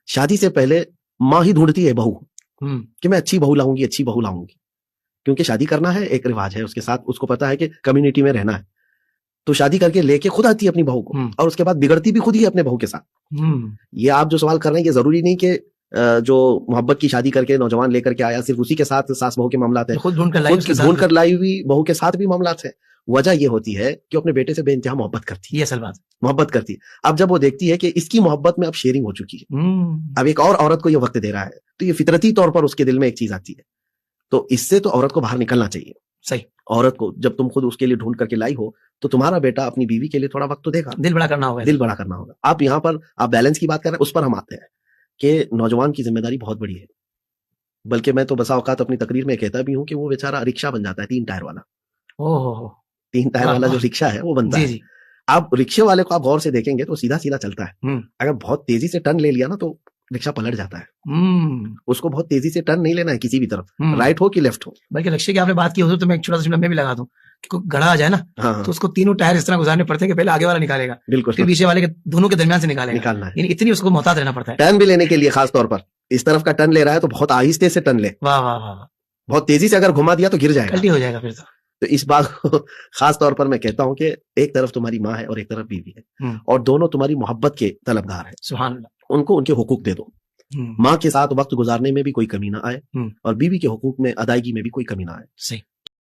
शादी से पहले माँ ही ढूंढती है बहू कि मैं अच्छी बहू लाऊंगी, अच्छी बहू लाऊंगी, क्योंकि शादी करना है, एक रिवाज है उसके साथ, उसको पता है कि कम्युनिटी में रहना है, तो शादी करके लेके खुद आती है अपनी बहू को, और उसके बाद बिगड़ती भी खुद ही अपने बहू के साथ। ये आप जो सवाल कर रहे हैं, ये जरूरी नहीं कि जो मोहब्बत की शादी करके नौजवान लेकर के आया सिर्फ उसी के साथ सास बहू के मामला थे, खुद ढूंढ कर लाई हुई बहू के साथ भी मामला थे। वजह ये होती है कि अपने बेटे से बेइंतहा मोहब्बत करती है, ये असल बात, मोहब्बत करती है। अब जब वो देखती है कि इसकी मोहब्बत में अब शेयरिंग हो चुकी है, अब एक और औरत को ये वक्त दे रहा है, तो ये फितरती तौर पर उसके दिल में एक चीज आती है, तो इससे तो औरत को बाहर निकलना चाहिए। सही, औरत को जब तुम खुद उसके लिए ढूंढ करके लाई हो, तो तुम्हारा बेटा अपनी बीवी के लिए थोड़ा वक्त तो देगा, दिल बड़ा करना होगा, दिल बड़ा करना होगा। आप यहाँ पर आप बैलेंस की बात कर रहे हैं, उस पर हम आते हैं कि नौजवान की जिम्मेदारी बहुत बड़ी है, बल्कि मैं तो बसा औकात अपनी तकरीर में कहता भी हूँ कि वो बेचारा रिक्शा बन जाता है, 3 टायर वाला। ओहो, 3 टायर वाला जो रिक्शा है वो बनता है। आप रिक्शे वाले को आप गौर से देखेंगे तो सीधा सीधा चलता है, अगर बहुत तेजी से टर्न ले लिया ना तो रिक्शा पलट जाता है। उसको बहुत तेजी से टर्न नहीं लेना है किसी भी तरफ, राइट हो कि लेफ्ट हो। बल्कि रिक्शे की आपने बात की हो तो मैं एक छोटा सा मैं भी लगा दूं कि कोई गड़ा आ जाए ना, तो उसको तीनों टायर इस तरह गुजारने पड़ते हैं कि पहले आगे वाला निकालेगा, बिल्कुल, फिर पीछे वाले के दोनों के दरमियान से निकालना है, यानी इतनी उसको मोहतात रहना पड़ता है। टर्न भी लेने के लिए खास तौर पर इस तरफ का टर्न ले रहा है तो बहुत आहिस्ते से टर्न ले, वाह वाह वाह, बहुत तेजी से अगर घुमा दिया तो गिर जाएगा, गलती हो जाएगा फिर तो इस बात को खास तौर पर मैं कहता हूं कि एक तरफ तुम्हारी माँ है और एक तरफ बीवी है, और दोनों तुम्हारी मोहब्बत के तलबगार है। सुभान अल्लाह, उनको उनके हुकूक दे दो। माँ के साथ वक्त गुजारने में भी कोई कमी ना आए और बीवी के हुकूक में अदायगी में भी कोई कमी ना आए। सही।